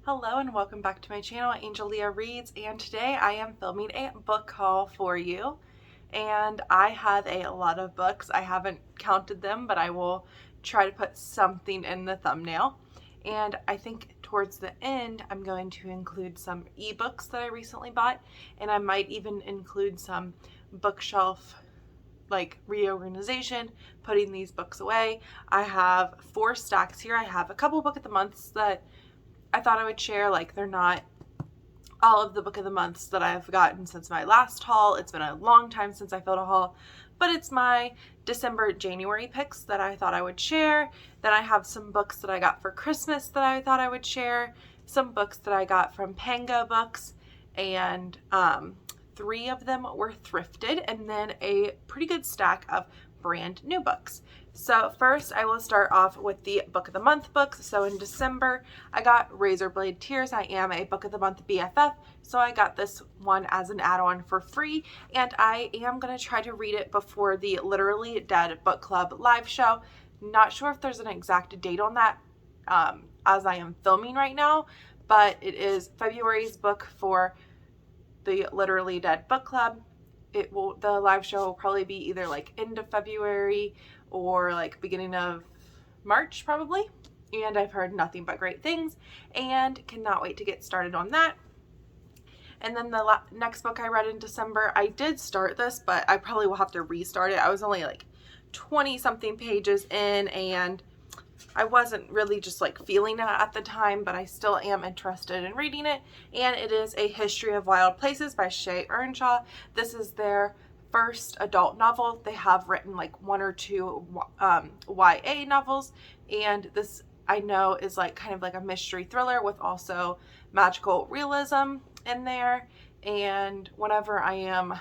Hello and welcome back to my channel, Angelia Reads, and today I am filming a book haul for you. And I have a lot of books. I haven't counted them, but I will try to put something in the thumbnail. And I think towards the end, I'm going to include some ebooks that I recently bought, and I might even include some bookshelf reorganization, putting these books away. I have 4 stacks here. I have a couple book of the months that I thought I would share. They're not all of the book of the months that I've gotten since my last haul. It's been a long time since I filled a haul, but it's my December, January picks that I thought I would share. Then I have some books that I got for Christmas that I thought I would share, some books that I got from Pango Books, and 3 of them were thrifted, and then a pretty good stack of brand new books. So first I will start off with the book of the month books. So in December I got Razorblade Tears. I am a book of the month BFF, so I got this one as an add-on for free, and I am going to try to read it before the Literally Dead book club live show. Not sure if there's an exact date on that as I am filming right now, but it is February's book for the Literally Dead book club. The live show will probably be either end of February or beginning of March probably, and I've heard nothing but great things and cannot wait to get started on that. And then the next book I read in December, I did start this, but I probably will have to restart it. I was only 20 something pages in, and I wasn't really just feeling it at the time, but I still am interested in reading it. And it is A History of Wild Places by Shay Earnshaw. This is their first adult novel. They have written 1 or 2 YA novels, and this I know is kind of a mystery thriller with also magical realism in there. And whenever I am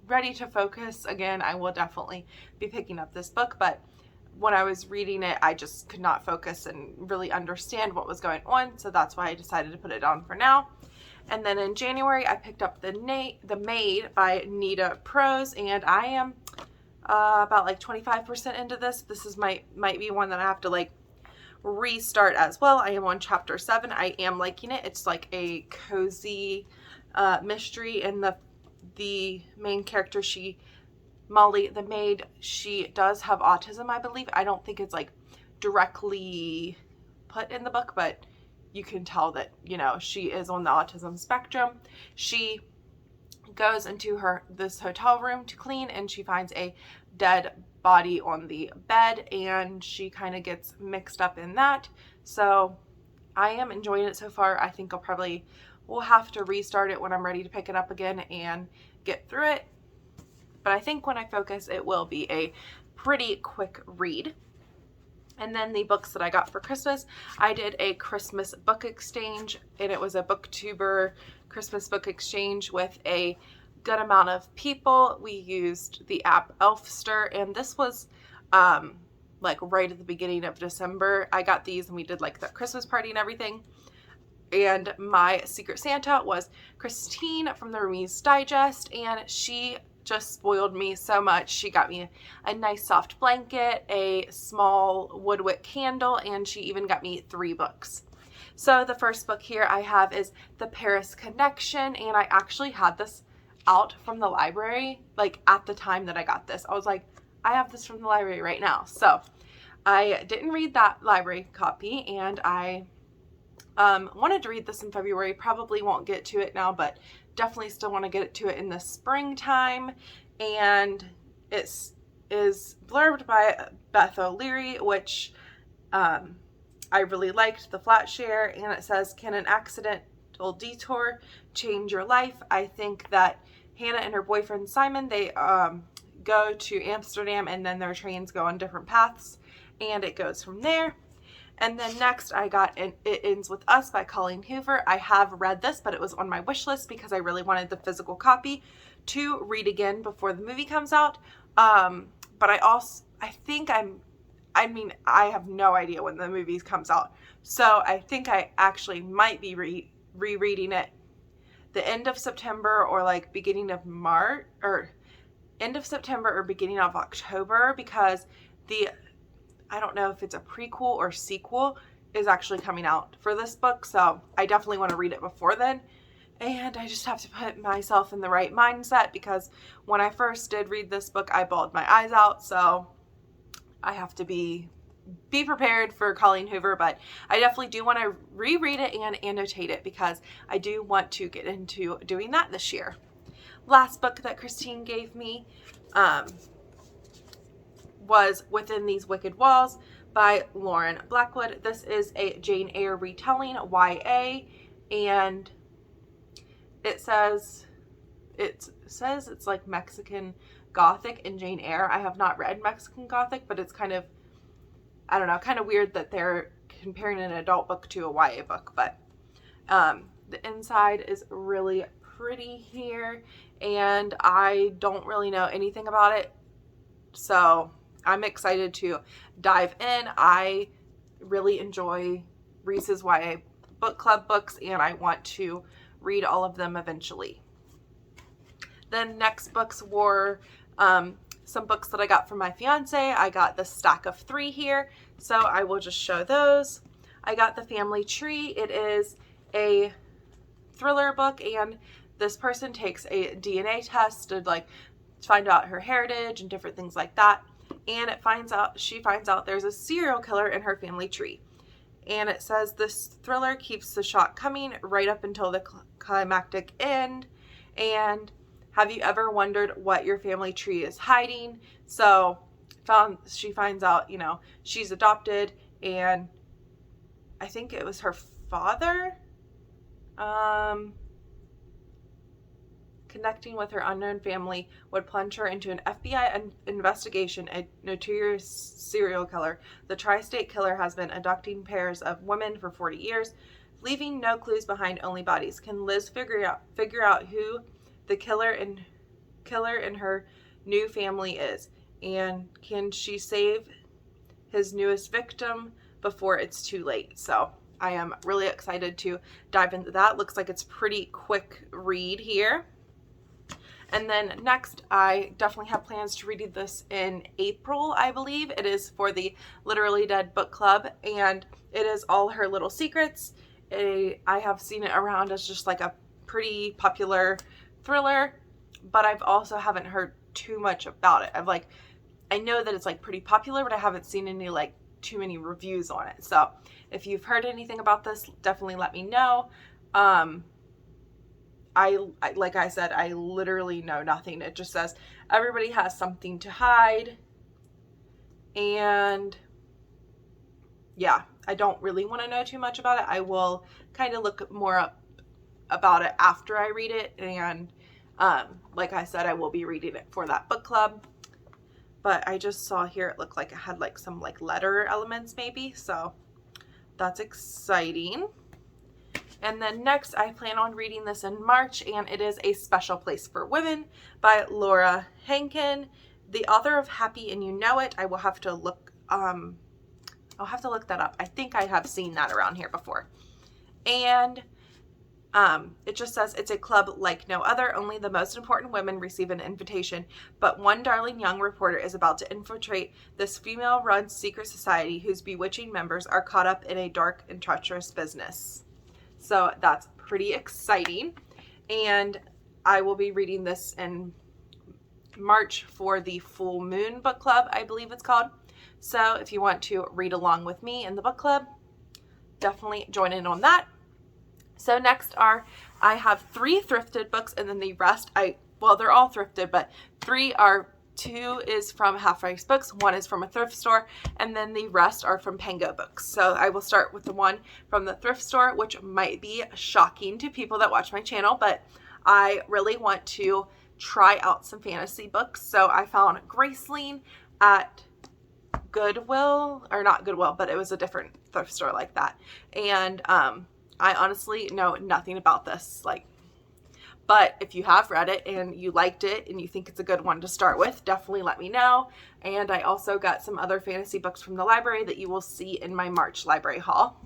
ready to focus again, I will definitely be picking up this book. But when I was reading it, I just could not focus and really understand what was going on, so that's why I decided to put it on for now. And then in January, I picked up The Maid by Nita Prose, and I am about 25% into this. This is might be one that I have to restart as well. I am on chapter 7. I am liking it. It's a cozy mystery, and the main character, Molly the maid, she does have autism, I believe. I don't think it's directly put in the book, but you can tell that, she is on the autism spectrum. She goes into this hotel room to clean, and she finds a dead body on the bed, and she kind of gets mixed up in that. So I am enjoying it so far. I think will have to restart it when I'm ready to pick it up again and get through it. But I think when I focus, it will be a pretty quick read. And then the books that I got for Christmas, I did a Christmas book exchange, and it was a BookTuber Christmas book exchange with a good amount of people. We used the app Elfster, and this was right at the beginning of December. I got these, and we did the Christmas party and everything. And my Secret Santa was Christine from the Remise Digest, and she just spoiled me so much. She got me a nice soft blanket, a small woodwick candle, and she even got me 3 books. So the first book here I have is The Paris Connection, and I actually had this out from the library at the time that I got this. I was I have this from the library right now. So I didn't read that library copy, and I wanted to read this in February. Probably won't get to it now, but definitely still want to get to it in the springtime. And it is blurbed by Beth O'Leary, which I really liked the flat share. And it says, "Can an accidental detour change your life?" I think that Hannah and her boyfriend Simon, they go to Amsterdam, and then their trains go on different paths, and it goes from there. And then next I got It Ends With Us by Colleen Hoover. I have read this, but it was on my wish list because I really wanted the physical copy to read again before the movie comes out. But I have no idea when the movie comes out. So I think I actually might be rereading it the end of September or beginning of March, or end of September or beginning of October, because I don't know if it's a prequel or sequel is actually coming out for this book, so I definitely want to read it before then. And I just have to put myself in the right mindset, because when I first did read this book, I bawled my eyes out, so I have to be prepared for Colleen Hoover. But I definitely do want to reread it and annotate it, because I do want to get into doing that this year. Last book that Christine gave me was Within These Wicked Walls by Lauren Blackwood. This is a Jane Eyre retelling, YA, and it says it's like Mexican Gothic in Jane Eyre. I have not read Mexican Gothic, but it's kind of, I don't know, kind of weird that they're comparing an adult book to a YA book. But the inside is really pretty here, and I don't really know anything about it, so I'm excited to dive in. I really enjoy Reese's YA book club books, and I want to read all of them eventually. Then next books were some books that I got from my fiance. I got the stack of 3 here, so I will just show those. I got The Family Tree. It is a thriller book, and this person takes a DNA test to find out her heritage and different things like that. And she finds out there's a serial killer in her family tree. And it says this thriller keeps the shock coming right up until the climactic end. And have you ever wondered what your family tree is hiding? So she finds out, she's adopted, and I think it was her father. Connecting with her unknown family would plunge her into an FBI investigation. A notorious serial killer, the tri-state killer, has been abducting pairs of women for 40 years, leaving no clues behind, only bodies. Can Liz figure out who the killer in her new family is? And can she save his newest victim before it's too late? So I am really excited to dive into that. Looks like it's pretty quick read here. And then next, I definitely have plans to read this in April, I believe. It is for the Literally Dead book club, and it is All Her Little Secrets. I have seen it around as just like a pretty popular thriller, but I've also haven't heard too much about it. I know that it's pretty popular, but I haven't seen any too many reviews on it. So if you've heard anything about this, definitely let me know. I like I said, I literally know nothing. It just says everybody has something to hide. And yeah, I don't really want to know too much about it. I will kind of look more up about it after I read it. And like I said, I will be reading it for that book club. But I just saw here it looked like it had some letter elements maybe. So that's exciting. And then next, I plan on reading this in March, and it is A Special Place for Women by Laura Hankin, the author of Happy and You Know It. I will have to look, I'll have to look that up. I think I have seen that around here before. And it just says it's a club like no other. Only the most important women receive an invitation, but one darling young reporter is about to infiltrate this female-run secret society whose bewitching members are caught up in a dark and treacherous business. So that's pretty exciting. And I will be reading this in March for the Full Moon Book Club, I believe it's called. So if you want to read along with me in the book club, definitely join in on that. So next I have 3 thrifted books, and then the rest they're all thrifted, but 2 is from Half Price Books, 1 is from a thrift store, and then the rest are from Pango Books. So I will start with the one from the thrift store, which might be shocking to people that watch my channel, but I really want to try out some fantasy books. So I found Graceling at Goodwill, or not Goodwill, but it was a different thrift store like that. And I honestly know nothing about this, but if you have read it and you liked it and you think it's a good one to start with, definitely let me know. And I also got some other fantasy books from the library that you will see in my March library haul.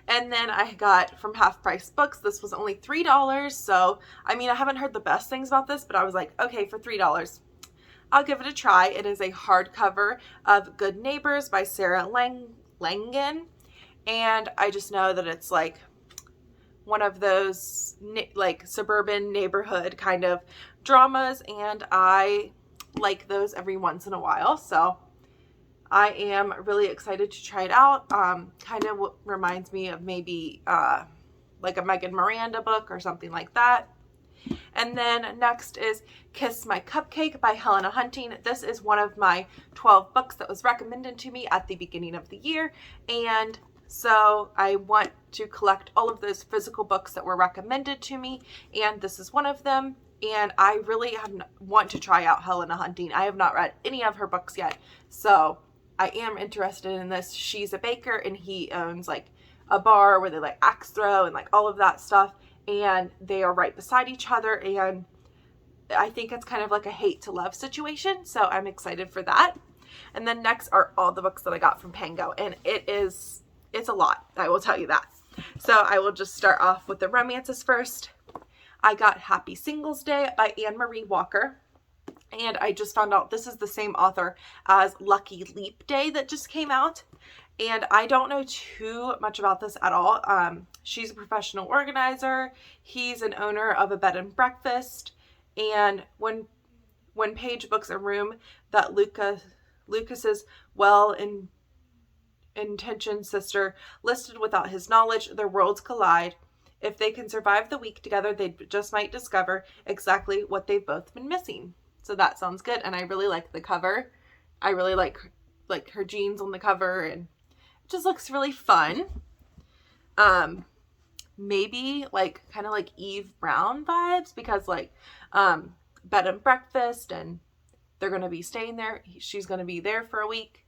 And then I got from Half Price Books, this was only $3. So, I haven't heard the best things about this, but I was like, okay, for $3, I'll give it a try. It is a hardcover of Good Neighbors by Sarah Langan. And I just know that it's like one of those like suburban neighborhood kind of dramas, and I like those every once in a while. So I am really excited to try it out. Kind of reminds me of maybe like a Megan Miranda book or something like that. And then next is Kiss My Cupcake by Helena Hunting. This is one of my 12 books that was recommended to me at the beginning of the year. And so I want to collect all of those physical books that were recommended to me. And this is one of them. And I really want to try out Helena Hunting. I have not read any of her books yet. So I am interested in this. She's a baker and he owns like a bar where they like axe throw and like all of that stuff. And they are right beside each other, and I think it's kind of like a hate to love situation, so I'm excited for that. And then next are all the books that I got from Pango, and it's a lot, I will tell you that. So I will just start off with the romances first. I got Happy Singles Day by Anne Marie Walker, and I just found out this is the same author as Lucky Leap Day that just came out. And I don't know too much about this at all. She's a professional organizer. He's an owner of a bed and breakfast. And when Paige books a room that Lucas's well-intentioned sister listed without his knowledge, their worlds collide. If they can survive the week together, they just might discover exactly what they've both been missing. So that sounds good. And I really like the cover. I really like her jeans on the cover, and just looks really fun. Maybe like kind of like Eve Brown vibes, because like bed and breakfast, and they're going to be staying there. She's going to be there for a week.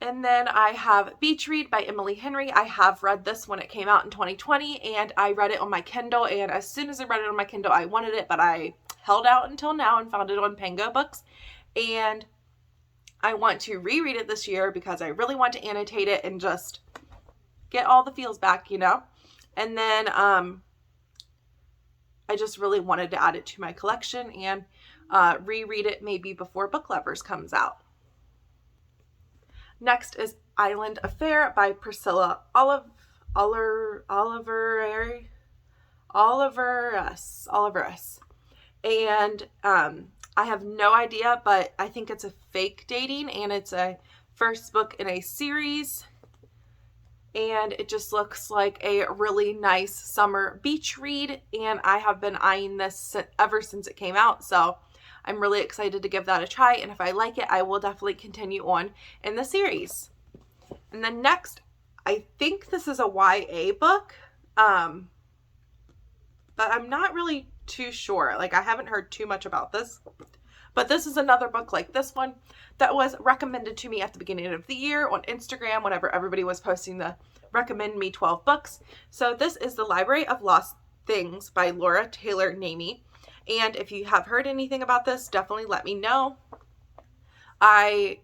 And then I have Beach Read by Emily Henry. I have read this when it came out in 2020, and I read it on my Kindle, and as soon as I read it on my Kindle, I wanted it, but I held out until now and found it on Pango Books. And I want to reread it this year because I really want to annotate it and just get all the feels back, you know? And then I just really wanted to add it to my collection and reread it maybe before Book Lovers comes out. Next is Island Affair by Priscilla Oliverus. And I have no idea, but I think it's a fake dating, and it's a first book in a series. And it just looks like a really nice summer beach read, and I have been eyeing this ever since it came out, so I'm really excited to give that a try, and if I like it, I will definitely continue on in the series. And then next, I think this is a YA book, but I'm not really too sure. Like, I haven't heard too much about this, but this is another book like this one that was recommended to me at the beginning of the year on Instagram whenever everybody was posting the recommend me 12 books. So this is The Library of Lost Things by Laura Taylor Namey. And if you have heard anything about this, definitely let me know. I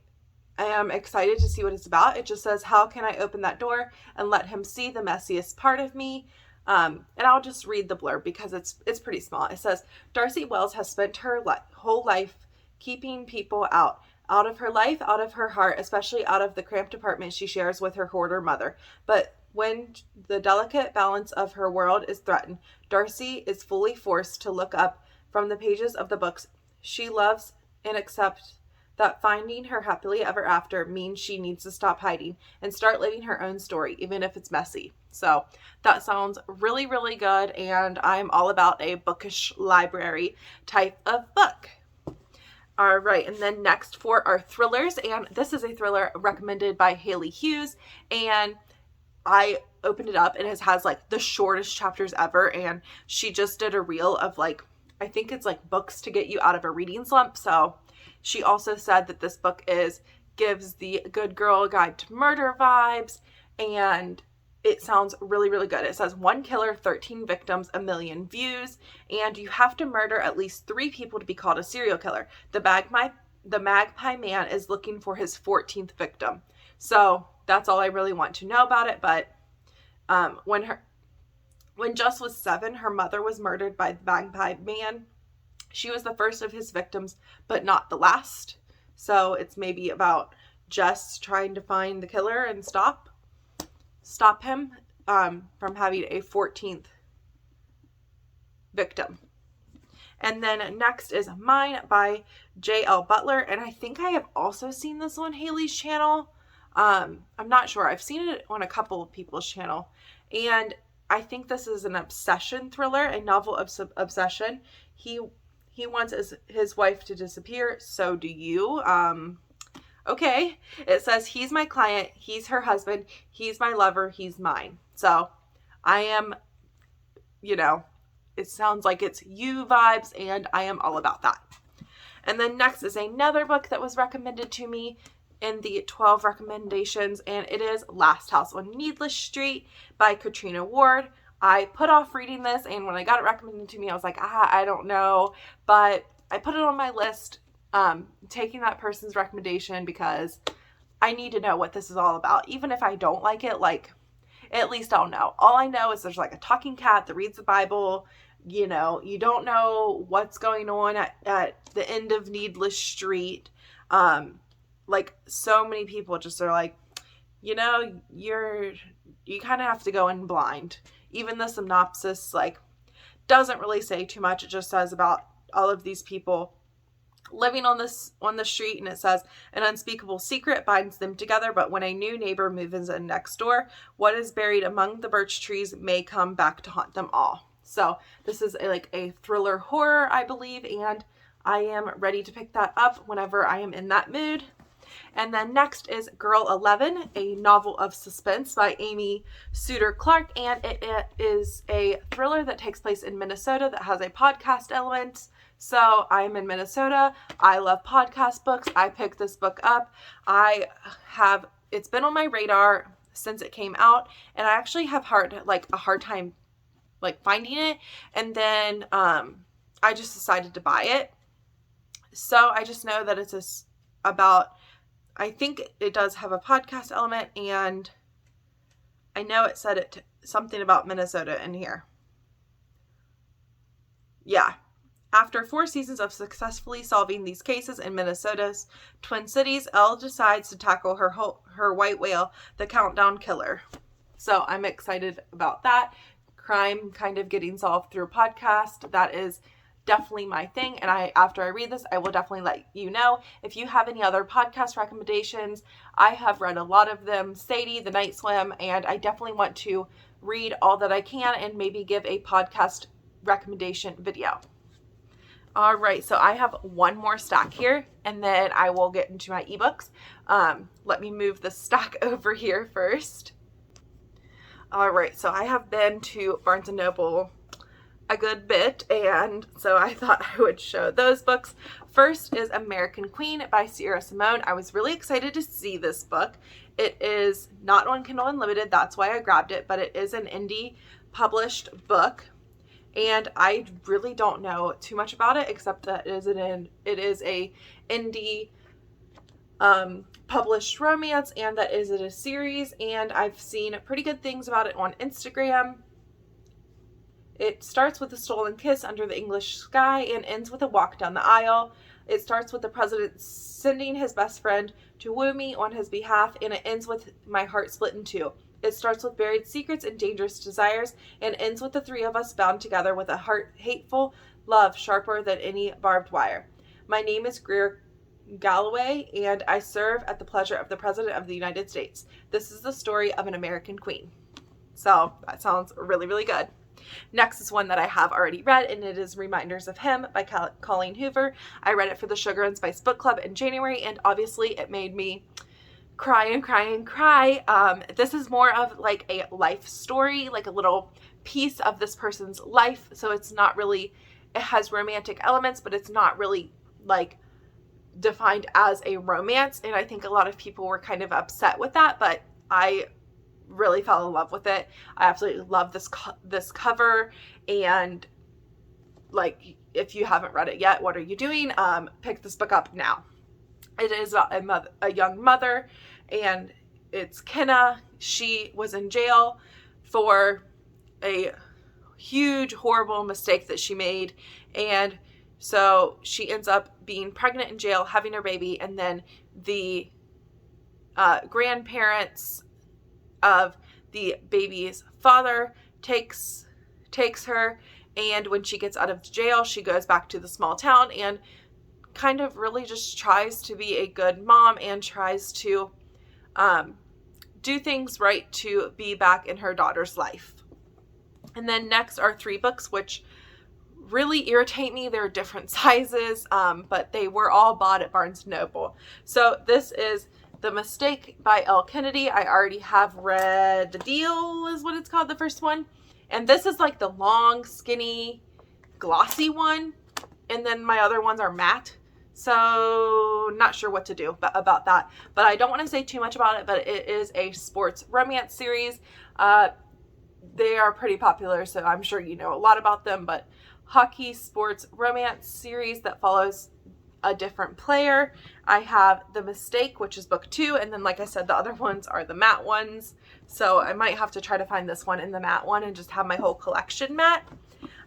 am excited to see what it's about. It just says, how can I open that door and let him see the messiest part of me? And I'll just read the blurb because it's pretty small. It says, Darcy Wells has spent her whole life keeping people out of her life, out of her heart, especially out of the cramped apartment she shares with her hoarder mother. But when the delicate balance of her world is threatened, Darcy is fully forced to look up from the pages of the books she loves and accept that finding her happily ever after means she needs to stop hiding and start living her own story, even if it's messy. So that sounds really, really good, and I'm all about a bookish library type of book. All right, and then next for our thrillers, and this is a thriller recommended by Haley Hughes, and I opened it up and it has like the shortest chapters ever, and she just did a reel of like, I think it's like books to get you out of a reading slump. So she also said that this book gives the good girl guide to murder vibes, and it sounds really, really good. It says 1 killer, 13 victims, 1 million views, and you have to murder at least 3 people to be called a serial killer. The Magpie Man is looking for his 14th victim. So that's all I really want to know about it. But when Jess was 7, her mother was murdered by the Magpie Man. She was the first of his victims, but not the last. So it's maybe about Jess trying to find the killer and stop. stop him from having a 14th victim. And then next is Mine by J.L. Butler. And I think I have also seen this on Haley's channel. I'm not sure. I've seen it on a couple of people's channel. And I think this is an obsession thriller, a novel of obsession. He wants his wife to disappear. So do you. Okay. It says, he's my client. He's her husband. He's my lover. He's mine. So I am, it sounds like it's you vibes, and I am all about that. And then next is another book that was recommended to me in the 12 recommendations, and it is Last House on Needless Street by Katrina Ward. I put off reading this, and when I got it recommended to me, I was like, I don't know, but I put it on my list, taking that person's recommendation because I need to know what this is all about. Even if I don't like it, at least I'll know. All I know is there's a talking cat that reads the Bible. You don't know what's going on at the end of Needless Street. So many people just are you kind of have to go in blind. Even the synopsis, doesn't really say too much. It just says about all of these people living on the street, and it says an unspeakable secret binds them together, but when a new neighbor moves in next door, what is buried among the birch trees may come back to haunt them all. So this is a thriller horror, I believe, and I am ready to pick that up whenever I am in that mood. And then next is Girl 11, a novel of suspense by Amy Suter Clark, and it is a thriller that takes place in Minnesota that has a podcast element. So I'm in Minnesota. I love podcast books. I picked this book up. It's been on my radar since it came out, and I actually have a hard time finding it. And then I just decided to buy it. So I just know that it's about, I think it does have a podcast element, and I know it said something about Minnesota in here. Yeah. After 4 seasons of successfully solving these cases in Minnesota's Twin Cities, Elle decides to tackle her white whale, the Countdown Killer. So I'm excited about that. Crime kind of getting solved through a podcast. That is definitely my thing. And after I read this, I will definitely let you know. If you have any other podcast recommendations, I have read a lot of them. Sadie, The Night Swim, and I definitely want to read all that I can and maybe give a podcast recommendation video. All right, so I have one more stack here, and then I will get into my ebooks. Let me move the stack over here first. All right, so I have been to Barnes & Noble a good bit, and so I thought I would show those books. First is American Queen by Sierra Simone. I was really excited to see this book. It is not on Kindle Unlimited, that's why I grabbed it, but it is an indie published book. And I really don't know too much about it, except that it is a indie published romance, and that is in a series, and I've seen pretty good things about it on Instagram. It starts with a stolen kiss under the English sky and ends with a walk down the aisle. It starts with the president sending his best friend to woo me on his behalf, and it ends with my heart split in two. It starts with buried secrets and dangerous desires, and ends with the three of us bound together with a hateful love sharper than any barbed wire. My name is Greer Galloway, and I serve at the pleasure of the President of the United States. This is the story of an American queen. So that sounds really, really good. Next is one that I have already read, and it is Reminders of Him by Colleen Hoover. I read it for the Sugar and Spice Book Club in January, and obviously it made me cry and cry and cry. This is more of a life story, a little piece of this person's life. So it's not really, it has romantic elements, but it's not really defined as a romance. And I think a lot of people were kind of upset with that, but I really fell in love with it. I absolutely love this cover, and if you haven't read it yet, what are you doing? Pick this book up now. It is about a young mother, and it's Kenna. She was in jail for a huge, horrible mistake that she made, and so she ends up being pregnant in jail, having her baby, and then the grandparents of the baby's father takes her, and when she gets out of jail, she goes back to the small town and kind of really just tries to be a good mom and tries to do things right to be back in her daughter's life. And then next are 3 books which really irritate me. They're different sizes, but they were all bought at Barnes & Noble. So this is The Mistake by Elle Kennedy. I already have read The Deal is what it's called, the first one. And this is like the long, skinny, glossy one. And then my other ones are matte. So not sure what to do about that. But I don't want to say too much about it, but it is a sports romance series. They are pretty popular, so I'm sure you know a lot about them, but hockey sports romance series that follows a different player. I have The Mistake, which is book 2, and then like I said, the other ones are the matte ones. So I might have to try to find this one in the matte one and just have my whole collection matte.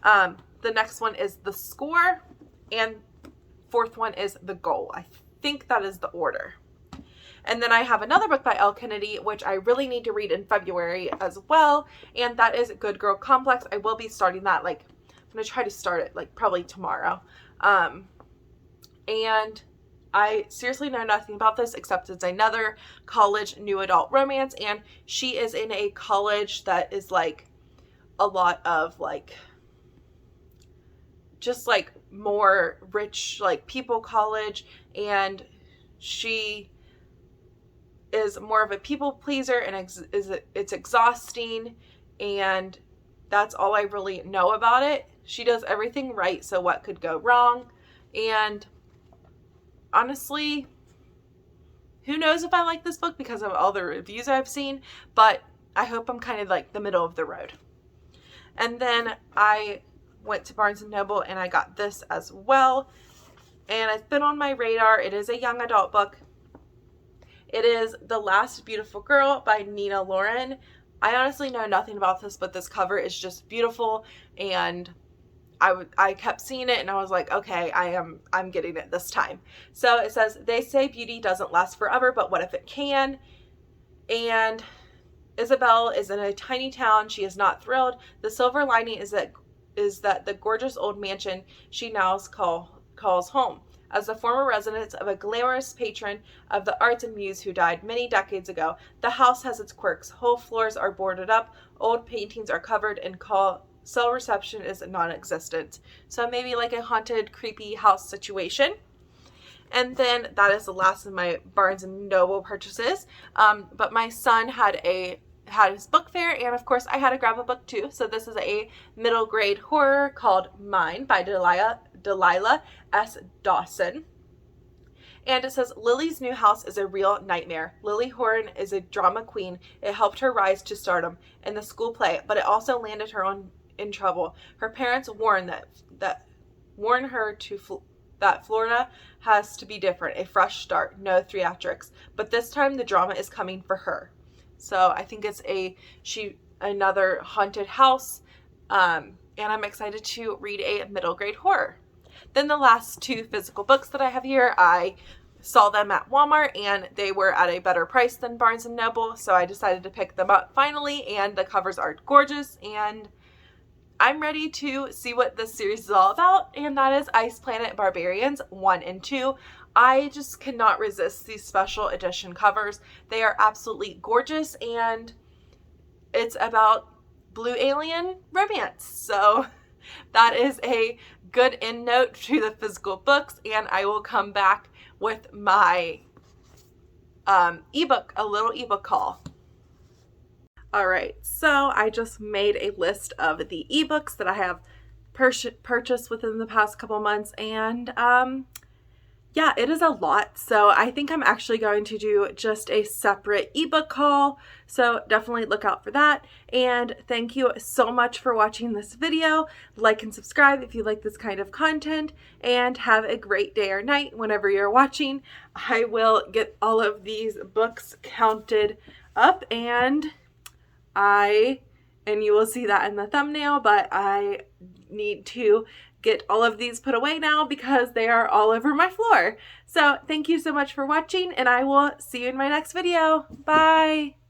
The next one is The Score, and 4th one is The Goal. I think that is the order. And then I have another book by Elle Kennedy, which I really need to read in February as well, and that is Good Girl Complex. I will be starting that, I'm going to try to start it probably tomorrow. And I seriously know nothing about this except it's another college new adult romance, and she is in a college that is a lot of just more rich people college, and she is more of a people pleaser, and it's exhausting, and that's all I really know about it. She does everything right, so what could go wrong? And honestly, who knows if I like this book because of all the reviews I've seen, but I hope I'm kind of the middle of the road. And then I went to Barnes & Noble and I got this as well, and it's been on my radar. It is a young adult book. It is The Last Beautiful Girl by Nina Lauren. I honestly know nothing about this, but this cover is just beautiful, and I kept seeing it and I was like, okay, I'm getting it this time. So it says, they say beauty doesn't last forever, but what if it can? And Isabel is in a tiny town. She is not thrilled. The silver lining is that the gorgeous old mansion she now calls home. As the former residence of a glamorous patron of the arts and muse who died many decades ago, the house has its quirks. Whole floors are boarded up, old paintings are covered, and cell reception is non-existent. So maybe a haunted, creepy house situation. And then that is the last of my Barnes & Noble purchases. But my son had his book fair, and of course I had to grab a book too. So this is a middle grade horror called Mine by Delilah S. Dawson. And it says, Lily's new house is a real nightmare. Lily Horan is a drama queen. It helped her rise to stardom in the school play, but it also landed her in trouble. Her parents warn her that Florida has to be different, a fresh start, no theatrics. But this time the drama is coming for her. So I think it's another haunted house, and I'm excited to read a middle grade horror. Then the last 2 physical books that I have here, I saw them at Walmart and they were at a better price than Barnes & Noble, so I decided to pick them up finally, and the covers are gorgeous, and I'm ready to see what this series is all about, and that is Ice Planet Barbarians 1 and 2. I just cannot resist these special edition covers. They are absolutely gorgeous, and it's about blue alien romance. So that is a good end note to the physical books, and I will come back with my ebook, a little ebook haul. All right, so I just made a list of the ebooks that I have purchased within the past couple months, and yeah, it is a lot. So I think I'm actually going to do just a separate ebook haul. So definitely look out for that. And thank you so much for watching this video. Like and subscribe if you like this kind of content, and have a great day or night whenever you're watching. I will get all of these books counted up, and you will see that in the thumbnail, but I need to get all of these put away now because they are all over my floor. So thank you so much for watching, and I will see you in my next video. Bye!